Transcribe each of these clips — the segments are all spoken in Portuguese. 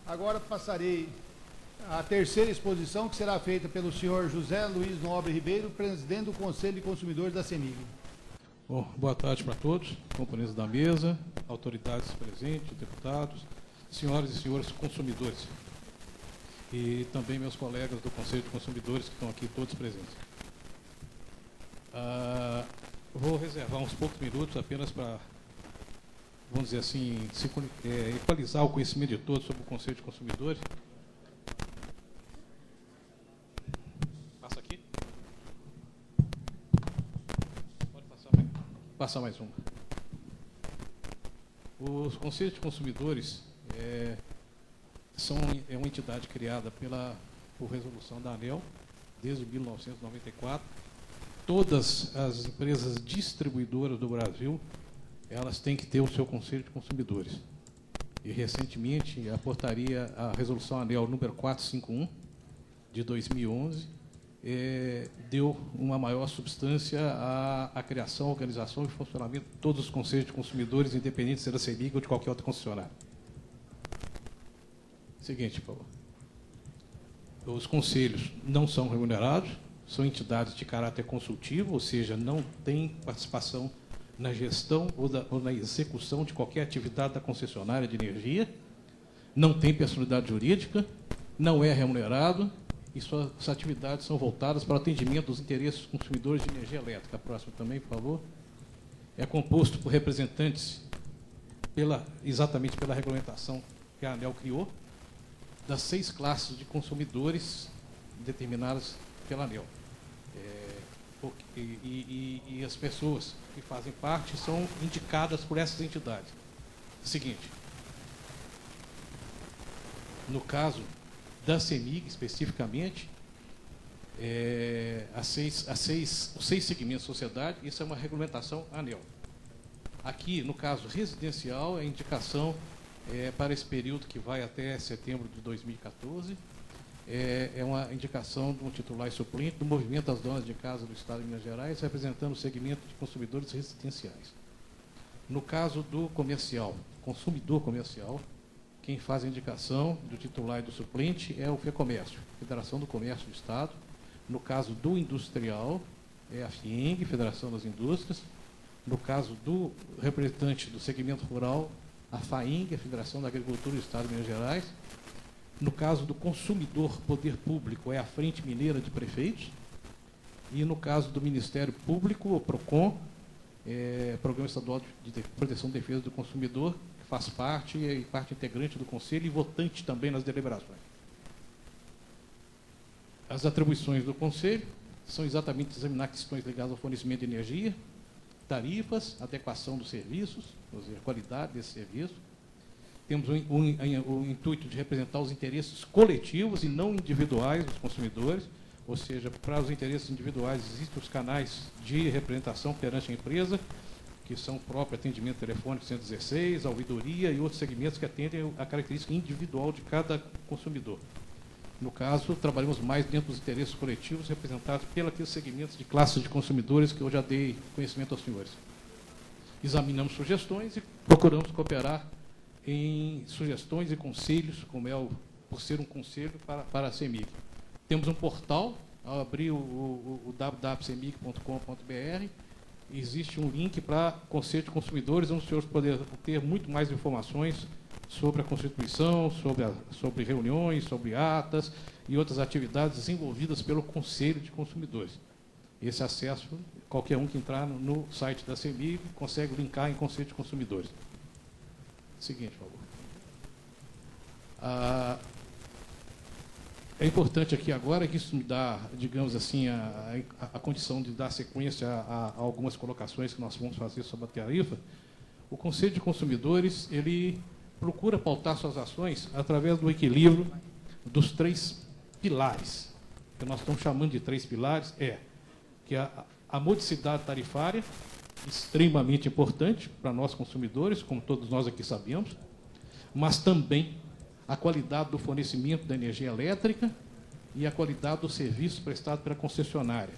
Agora passarei à terceira exposição, que será feita pelo senhor José Luiz Nobre Ribeiro, presidente do Conselho de Consumidores da CEMIG. Bom, boa tarde para todos, componentes da mesa, autoridades presentes, deputados, senhoras e senhores consumidores, e também meus colegas do Conselho de Consumidores, que estão aqui todos presentes. Vou reservar uns poucos minutos apenas para, vamos dizer assim, equalizar o conhecimento de todos sobre o Conselho de Consumidores. Passa aqui. Pode passar mais uma. Os Conselhos de Consumidores é uma entidade criada por resolução da ANEEL, desde 1994. Todas as empresas distribuidoras do Brasil, elas têm que ter o seu Conselho de Consumidores. E, recentemente, a resolução ANEEL número 451, de 2011, deu uma maior substância à criação, organização e funcionamento de todos os Conselhos de Consumidores, independente se da CEMIG ou de qualquer outra concessionária. Seguinte, por favor. Os conselhos não são remunerados, são entidades de caráter consultivo, ou seja, não têm participação na gestão ou na execução de qualquer atividade da concessionária de energia, não tem personalidade jurídica, não é remunerado e suas atividades são voltadas para o atendimento dos interesses dos consumidores de energia elétrica. A próxima também, por favor. É composto por representantes, exatamente pela regulamentação que a ANEEL criou, das 6 classes de consumidores determinadas pela ANEEL. E as pessoas que fazem parte são indicadas por essas entidades. Seguinte, no caso da CEMIG, especificamente, os 6 segmentos de sociedade, isso é uma regulamentação ANEEL. Aqui, no caso residencial, a indicação para esse período que vai até setembro de 2014, é uma indicação de um titular e suplente do Movimento das Donas de Casa do Estado de Minas Gerais, representando o segmento de consumidores residenciais. No caso do comercial, consumidor comercial, quem faz a indicação do titular e do suplente é o FEComércio, Federação do Comércio do Estado. No caso do industrial, é a FIENG, Federação das Indústrias. No caso do representante do segmento rural, a FAING, a Federação da Agricultura do Estado de Minas Gerais. No caso do consumidor poder público, é a Frente Mineira de Prefeitos. E no caso do Ministério Público, o PROCON, Programa Estadual de Proteção e Defesa do Consumidor, que faz parte e parte integrante do Conselho e votante também nas deliberações. As atribuições do Conselho são exatamente examinar questões ligadas ao fornecimento de energia, tarifas, adequação dos serviços, ou seja, a qualidade desse serviço. Temos o intuito de representar os interesses coletivos e não individuais dos consumidores, ou seja, para os interesses individuais existem os canais de representação perante a empresa, que são o próprio atendimento telefônico 116, a ouvidoria e outros segmentos que atendem a característica individual de cada consumidor. No caso, trabalhamos mais dentro dos interesses coletivos representados pelos segmentos de classes de consumidores que eu já dei conhecimento aos senhores. Examinamos sugestões e procuramos cooperar em sugestões e conselhos, como por ser um conselho para a CEMIG. Temos um portal, ao abrir o www.cemig.com.br, existe um link para Conselho de Consumidores, onde os senhores poderão ter muito mais informações sobre a Constituição, sobre reuniões, sobre atas e outras atividades desenvolvidas pelo Conselho de Consumidores. Esse acesso, qualquer um que entrar no site da CEMIG consegue linkar em Conselho de Consumidores. Seguinte, por favor. É importante aqui agora que isso me dá, digamos assim, a condição de dar sequência a algumas colocações que nós vamos fazer sobre a tarifa. O Conselho de Consumidores, ele procura pautar suas ações através do equilíbrio dos 3 pilares, que nós estamos chamando de 3 pilares, que a modicidade tarifária, extremamente importante para nós consumidores, como todos nós aqui sabemos, mas também a qualidade do fornecimento da energia elétrica e a qualidade do serviço prestado pela concessionária.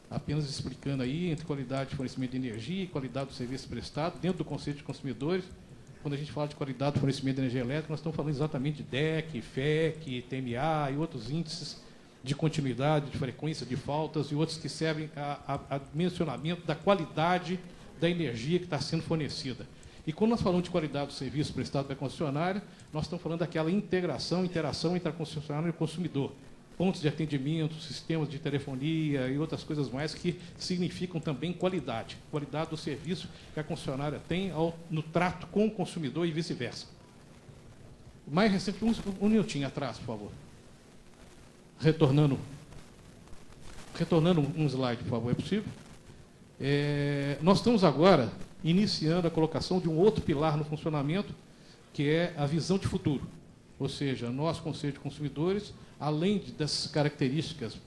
Apenas explicando aí, entre qualidade de fornecimento de energia e qualidade do serviço prestado, dentro do Conselho de Consumidores, quando a gente fala de qualidade do fornecimento de energia elétrica, nós estamos falando exatamente de DEC, FEC, TMA e outros índices de continuidade, de frequência de faltas e outros que servem a mencionamento da qualidade da energia que está sendo fornecida. E quando nós falamos de qualidade do serviço prestado pela concessionária, nós estamos falando daquela interação entre a concessionária e o consumidor. Pontos de atendimento, sistemas de telefonia e outras coisas mais que significam também qualidade do serviço que a concessionária tem no trato com o consumidor e vice-versa. Mais recente, um minutinho atrás, por favor. Retornando um slide, por favor, é possível? Nós estamos agora iniciando a colocação de um outro pilar no funcionamento, que é a visão de futuro. Ou seja, nós, Conselho de Consumidores, além dessas características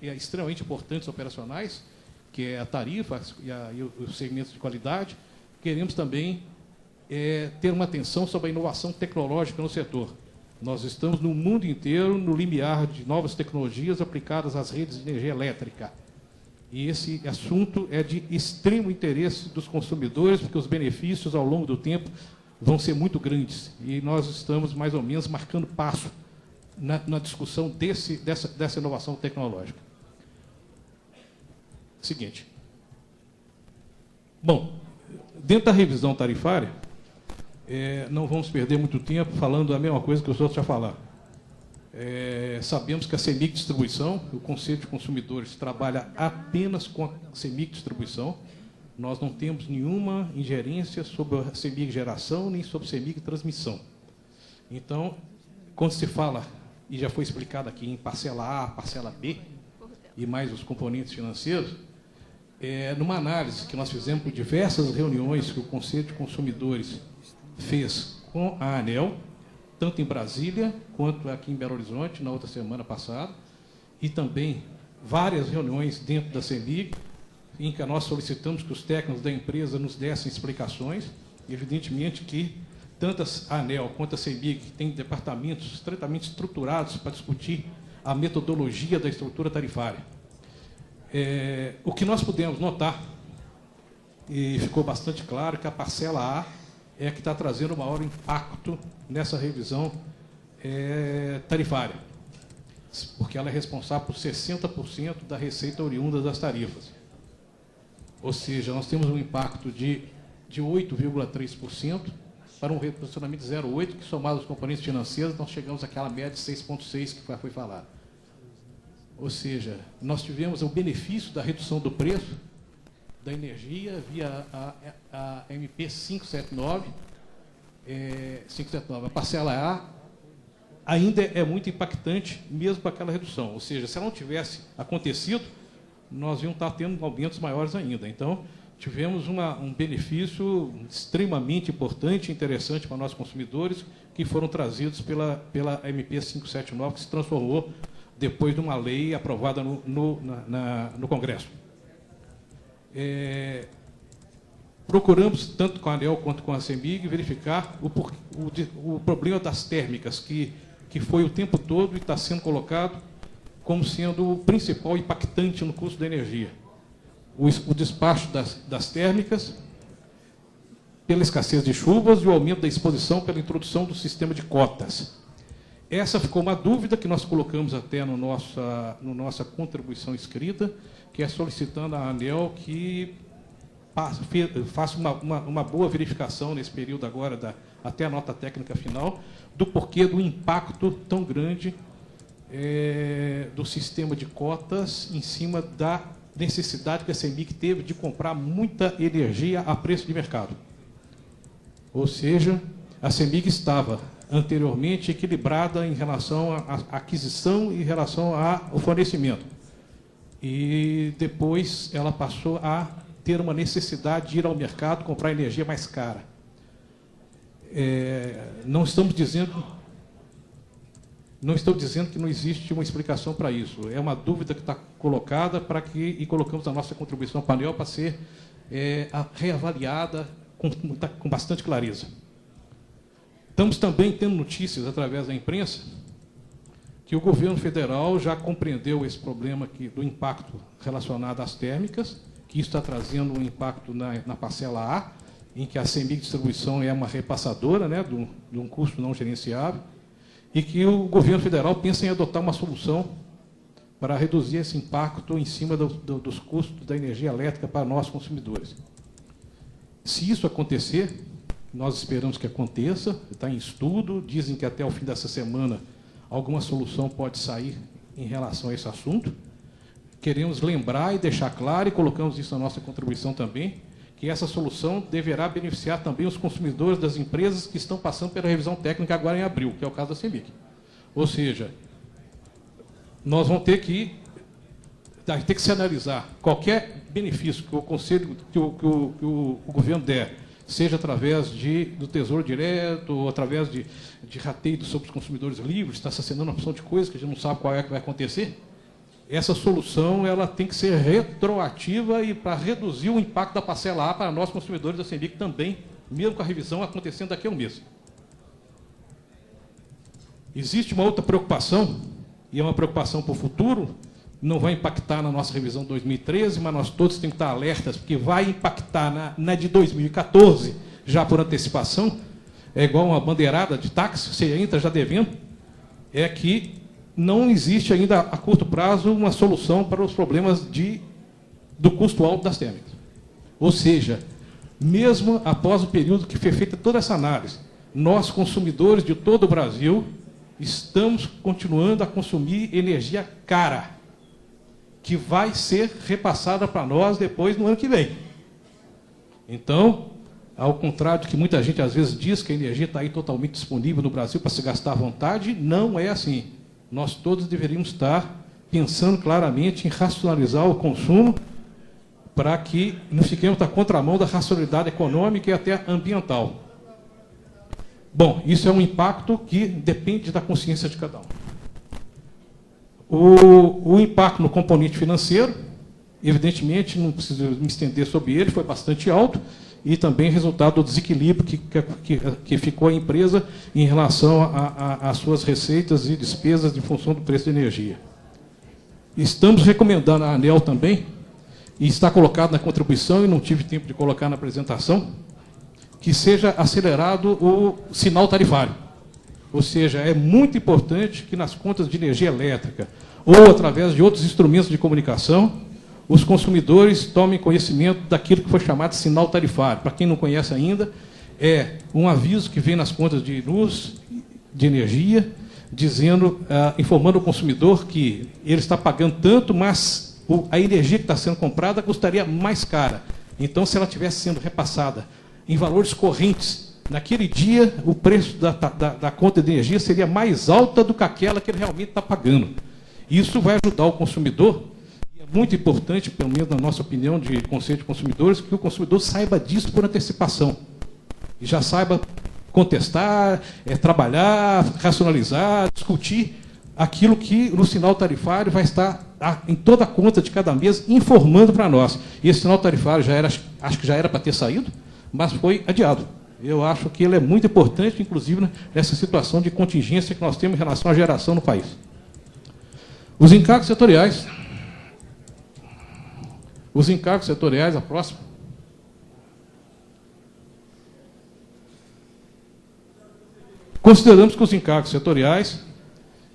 extremamente importantes operacionais, que é a tarifa e os segmentos de qualidade, queremos também ter uma atenção sobre a inovação tecnológica no setor. Nós estamos no mundo inteiro no limiar de novas tecnologias aplicadas às redes de energia elétrica. E esse assunto é de extremo interesse dos consumidores, porque os benefícios, ao longo do tempo, vão ser muito grandes. E nós estamos, mais ou menos, marcando passo na discussão dessa inovação tecnológica. Seguinte. Bom, dentro da revisão tarifária, não vamos perder muito tempo falando a mesma coisa que os outros já falaram. Sabemos que a CEMIG Distribuição, o Conselho de Consumidores, trabalha apenas com a CEMIG Distribuição. Nós não temos nenhuma ingerência sobre a CEMIG Geração, nem sobre a CEMIG Transmissão. Então, quando se fala, e já foi explicado aqui em parcela A, parcela B, e mais os componentes financeiros, numa análise que nós fizemos por diversas reuniões que o Conselho de Consumidores fez com a ANEEL, tanto em Brasília, quanto aqui em Belo Horizonte, na outra semana passada, e também várias reuniões dentro da CEMIG, em que nós solicitamos que os técnicos da empresa nos dessem explicações. Evidentemente que tanto a ANEEL quanto a CEMIG têm departamentos estreitamente estruturados para discutir a metodologia da estrutura tarifária. O que nós pudemos notar, e ficou bastante claro, que a parcela A é a que está trazendo o maior impacto nessa revisão tarifária, porque ela é responsável por 60% da receita oriunda das tarifas. Ou seja, nós temos um impacto de 8,3% para um reposicionamento de 0,8%, que somado aos componentes financeiros, nós chegamos àquela média de 6,6% que foi falada. Ou seja, nós tivemos o benefício da redução do preço da energia via a MP 579. A parcela A ainda é muito impactante, mesmo com aquela redução. Ou seja, se ela não tivesse acontecido, nós íamos estar tendo aumentos maiores ainda. Então, tivemos um benefício extremamente importante e interessante para nós consumidores, que foram trazidos pela MP 579, que se transformou depois de uma lei aprovada no Congresso. Procuramos, tanto com a ANEEL quanto com a CEMIG, verificar o problema das térmicas, que foi o tempo todo e está sendo colocado como sendo o principal impactante no custo da energia. O despacho das térmicas, pela escassez de chuvas e o aumento da exposição pela introdução do sistema de cotas. Essa ficou uma dúvida que nós colocamos até no nossa contribuição escrita, que é solicitando à ANEEL que faça uma boa verificação nesse período agora, até a nota técnica final, do porquê do impacto tão grande do sistema de cotas em cima da necessidade que a CEMIG teve de comprar muita energia a preço de mercado. Ou seja, a CEMIG estava anteriormente equilibrada em relação à aquisição e em relação ao fornecimento. E depois ela passou a ter uma necessidade de ir ao mercado comprar energia mais cara. Não estamos dizendo que não existe uma explicação para isso. É uma dúvida que está colocada e colocamos a nossa contribuição para a ANEEL para ser reavaliada com bastante clareza. Estamos também tendo notícias através da imprensa que o governo federal já compreendeu esse problema do impacto relacionado às térmicas, que isso está trazendo um impacto na parcela A, em que a CEMIG Distribuição é uma repassadora, né, de um custo não gerenciável, e que o governo federal pensa em adotar uma solução para reduzir esse impacto em cima dos custos da energia elétrica para nós consumidores. Se isso acontecer, nós esperamos que aconteça, está em estudo, dizem que até o fim dessa semana alguma solução pode sair em relação a esse assunto. Queremos lembrar e deixar claro, e colocamos isso na nossa contribuição também, que essa solução deverá beneficiar também os consumidores das empresas que estão passando pela revisão técnica agora em abril, que é o caso da CEMIG. Ou seja, nós vamos ter que se analisar qualquer benefício que o Conselho, que o governo der, seja através do Tesouro Direto, ou através de rateio sobre os consumidores livres, está se assinando uma opção de coisas que a gente não sabe qual é que vai acontecer. Essa solução ela tem que ser retroativa e para reduzir o impacto da parcela A para nós, consumidores da CEMIG também, mesmo com a revisão acontecendo daqui a um mês. Existe uma outra preocupação, e é uma preocupação para o futuro, não vai impactar na nossa revisão 2013, mas nós todos temos que estar alertas, porque vai impactar na de 2014, já por antecipação, é igual uma bandeirada de táxi, você entra já devendo, é que não existe ainda a curto prazo uma solução para os problemas do custo alto das térmicas. Ou seja, mesmo após o período que foi feita toda essa análise, nós, consumidores de todo o Brasil, estamos continuando a consumir energia cara, que vai ser repassada para nós depois no ano que vem. Então, ao contrário do que muita gente às vezes diz, que a energia está aí totalmente disponível no Brasil para se gastar à vontade, não é assim. Nós todos deveríamos estar pensando claramente em racionalizar o consumo para que não fiquemos na contramão da racionalidade econômica e até ambiental. Bom, isso é um impacto que depende da consciência de cada um. O impacto no componente financeiro, evidentemente, não preciso me estender sobre ele, foi bastante alto, e também resultado do desequilíbrio que ficou a empresa em relação às suas receitas e despesas em função do preço da energia. Estamos recomendando à ANEEL também, e está colocado na contribuição, e não tive tempo de colocar na apresentação, que seja acelerado o sinal tarifário. Ou seja, é muito importante que nas contas de energia elétrica, ou através de outros instrumentos de comunicação, os consumidores tomem conhecimento daquilo que foi chamado de sinal tarifário. Para quem não conhece ainda, é um aviso que vem nas contas de luz, de energia, dizendo, informando o consumidor que ele está pagando tanto, mas a energia que está sendo comprada custaria mais cara. Então, se ela estivesse sendo repassada em valores correntes, naquele dia, o preço da conta de energia seria mais alta do que aquela que ele realmente está pagando. Isso vai ajudar o consumidor. Muito importante, pelo menos na nossa opinião de Conselho de Consumidores, que o consumidor saiba disso por antecipação. E já saiba contestar, trabalhar, racionalizar, discutir aquilo que no sinal tarifário vai estar em toda a conta de cada mês informando para nós. E esse sinal tarifário acho que já era para ter saído, mas foi adiado. Eu acho que ele é muito importante, inclusive, nessa situação de contingência que nós temos em relação à geração no país. Os encargos setoriais. Os encargos setoriais, a próxima. Consideramos que os encargos setoriais,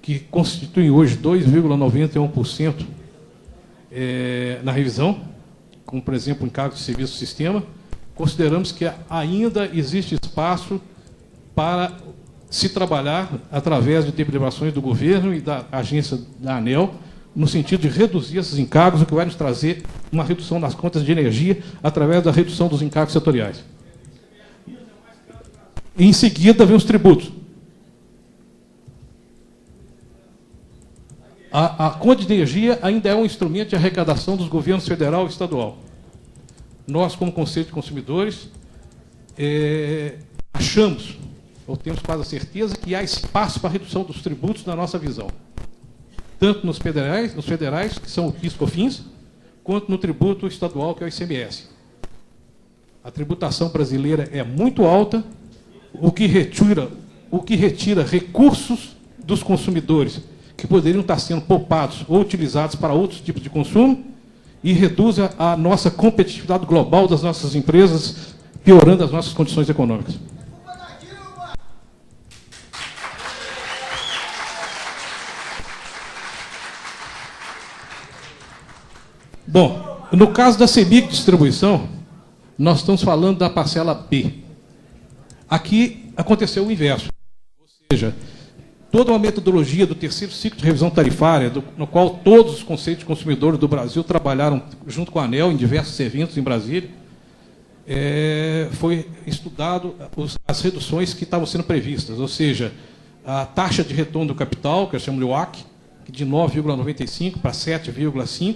que constituem hoje 2,91% na revisão, como, por exemplo, o encargo de serviço do sistema, consideramos que ainda existe espaço para se trabalhar através de deliberações do governo e da agência da ANEEL, no sentido de reduzir esses encargos, o que vai nos trazer uma redução nas contas de energia através da redução dos encargos setoriais. Em seguida, vem os tributos. A conta de energia ainda é um instrumento de arrecadação dos governos federal e estadual. Nós, como Conselho de Consumidores, achamos, ou temos quase a certeza, que há espaço para a redução dos tributos na nossa visão. Tanto nos federais, que são o PIS e COFINS, quanto no tributo estadual, que é o ICMS. A tributação brasileira é muito alta, o que retira recursos dos consumidores que poderiam estar sendo poupados ou utilizados para outros tipos de consumo, e reduz a nossa competitividade global das nossas empresas piorando as nossas condições econômicas. Bom, no caso da CEMIG Distribuição, nós estamos falando da parcela B. Aqui aconteceu o inverso. Ou seja, toda uma metodologia do terceiro ciclo de revisão tarifária, no qual todos os conselhos de consumidores do Brasil trabalharam junto com a ANEEL em diversos eventos em Brasília, foi estudado as reduções que estavam sendo previstas, ou seja, a taxa de retorno do capital, que eu chamo de WACC, de 9,95 para 7,5,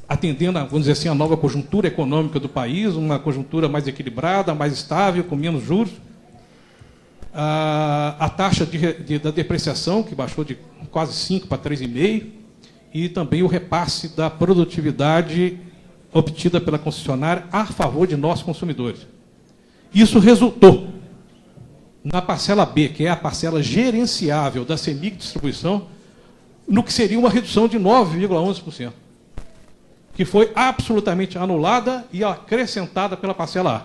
atendendo, vamos dizer assim, a nova conjuntura econômica do país, uma conjuntura mais equilibrada, mais estável, com menos juros. A taxa da depreciação, que baixou de quase 5 para 3,5, e também o repasse da produtividade obtida pela concessionária a favor de nós, consumidores. Isso resultou, na parcela B, que é a parcela gerenciável da CEMIG Distribuição, no que seria uma redução de 9,11%. Que foi absolutamente anulada e acrescentada pela parcela A.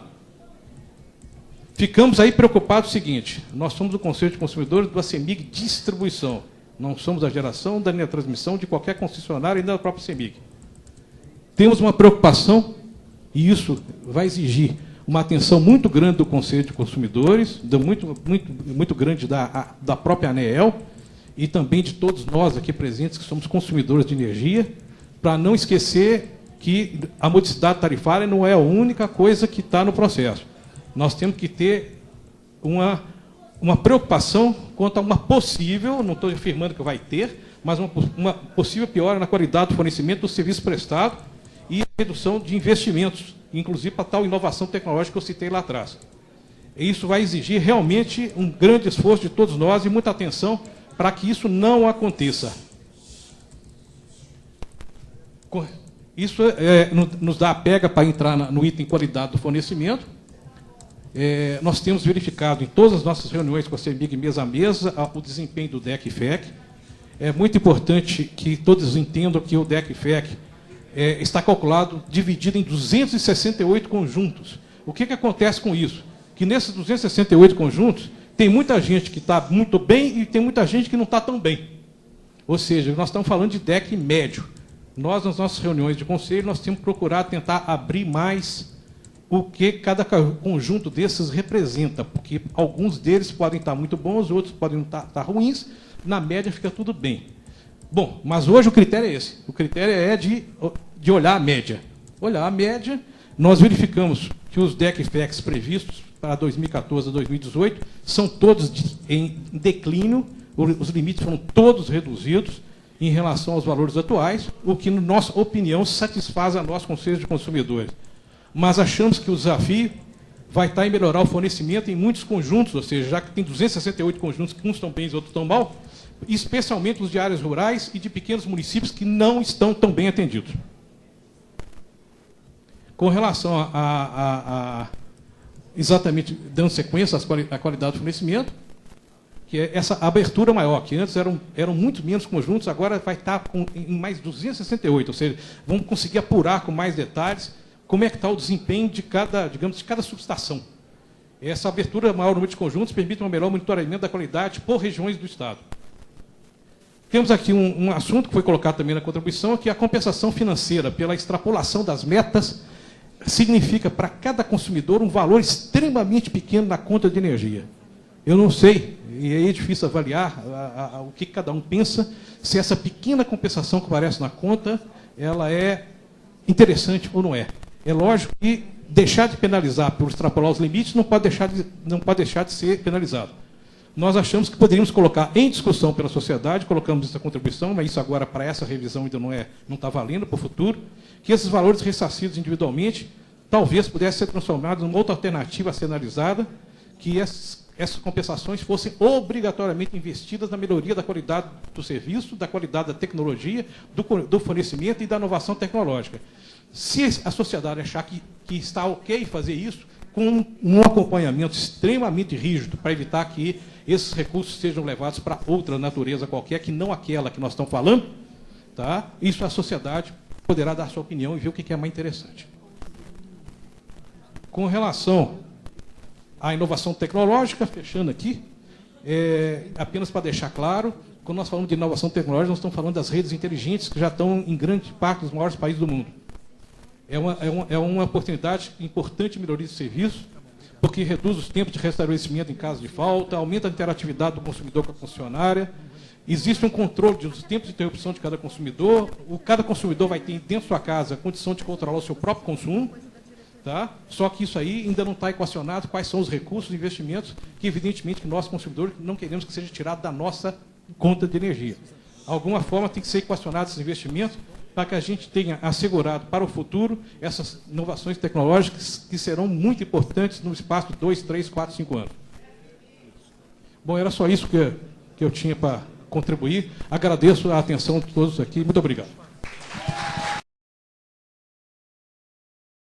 Ficamos aí preocupados com o seguinte: nós somos o Conselho de Consumidores da CEMIG Distribuição, não somos a geração da linha de transmissão de qualquer concessionária e da própria CEMIG. Temos uma preocupação, e isso vai exigir uma atenção muito grande do Conselho de Consumidores, muito grande da própria ANEEL, e também de todos nós aqui presentes que somos consumidores de energia, para não esquecer que a modicidade tarifária não é a única coisa que está no processo. Nós temos que ter uma preocupação quanto a uma possível, não estou afirmando que vai ter, mas uma possível piora na qualidade do fornecimento do serviço prestado e a redução de investimentos, inclusive para tal inovação tecnológica que eu citei lá atrás. E isso vai exigir realmente um grande esforço de todos nós e muita atenção para que isso não aconteça. Isso nos dá a pega para entrar no item qualidade do fornecimento. Nós temos verificado em todas as nossas reuniões com a CEMIG mesa a mesa o desempenho do DEC e FEC. É muito importante que todos entendam que o DEC e FEC está calculado, dividido em 268 conjuntos. O que acontece com isso? Que nesses 268 conjuntos, tem muita gente que está muito bem e tem muita gente que não está tão bem. Ou seja, nós estamos falando de DEC médio. Nós, nas nossas reuniões de conselho, nós temos que procurar tentar abrir mais o que cada conjunto desses representa, porque alguns deles podem estar muito bons, outros podem estar ruins, na média fica tudo bem. Bom, mas hoje o critério é esse. O critério é de olhar a média. Olhar a média, nós verificamos que os DEC e FECs previstos para 2014 a 2018 são todos em declínio, os limites foram todos reduzidos em relação aos valores atuais, o que, na nossa opinião, satisfaz a nós, Conselho de Consumidores. Mas achamos que o desafio vai estar em melhorar o fornecimento em muitos conjuntos, ou seja, já que tem 268 conjuntos que uns estão bem e outros estão mal, especialmente os de áreas rurais e de pequenos municípios que não estão tão bem atendidos. Com relação exatamente dando sequência à qualidade do fornecimento, que é essa abertura maior, que antes eram muito menos conjuntos, agora vai estar em mais 268, ou seja, vamos conseguir apurar com mais detalhes como é que está o desempenho de cada subestação. Essa abertura maior número de conjuntos permite um melhor monitoramento da qualidade por regiões do Estado. Temos aqui um assunto que foi colocado também na contribuição, que é a compensação financeira pela extrapolação das metas significa para cada consumidor um valor extremamente pequeno na conta de energia. Eu não sei, e aí é difícil avaliar o que cada um pensa, se essa pequena compensação que aparece na conta, ela é interessante ou não é. É lógico que deixar de penalizar por extrapolar os limites não pode deixar de ser penalizado. Nós achamos que poderíamos colocar em discussão pela sociedade, colocamos essa contribuição, mas isso agora para essa revisão ainda não está valendo para o futuro, que esses valores ressarcidos individualmente talvez pudessem ser transformados numa outra alternativa a ser analisada, que essas compensações fossem obrigatoriamente investidas na melhoria da qualidade do serviço, da qualidade da tecnologia, do fornecimento e da inovação tecnológica. Se a sociedade achar que está ok fazer isso, com um acompanhamento extremamente rígido para evitar que esses recursos sejam levados para outra natureza qualquer, que não aquela que nós estamos falando, tá? Isso a sociedade poderá dar sua opinião e ver o que é mais interessante. Com relação à inovação tecnológica, fechando aqui, apenas para deixar claro, quando nós falamos de inovação tecnológica, nós estamos falando das redes inteligentes que já estão em grande parte dos maiores países do mundo. É uma oportunidade importante de melhoria de serviço, porque reduz os tempos de restabelecimento em caso de falta, aumenta a interatividade do consumidor com a concessionária, existe um controle dos tempos de interrupção de cada consumidor, cada consumidor vai ter dentro da sua casa a condição de controlar o seu próprio consumo, tá? Só que isso aí ainda não está equacionado, quais são os recursos e investimentos que, evidentemente, que nós, consumidores, não queremos que seja tirado da nossa conta de energia. De alguma forma, tem que ser equacionado esses investimentos para que a gente tenha assegurado para o futuro essas inovações tecnológicas que serão muito importantes no espaço de 2, 3, 4, 5 anos. Bom, era só isso que eu tinha para contribuir. Agradeço a atenção de todos aqui. Muito obrigado.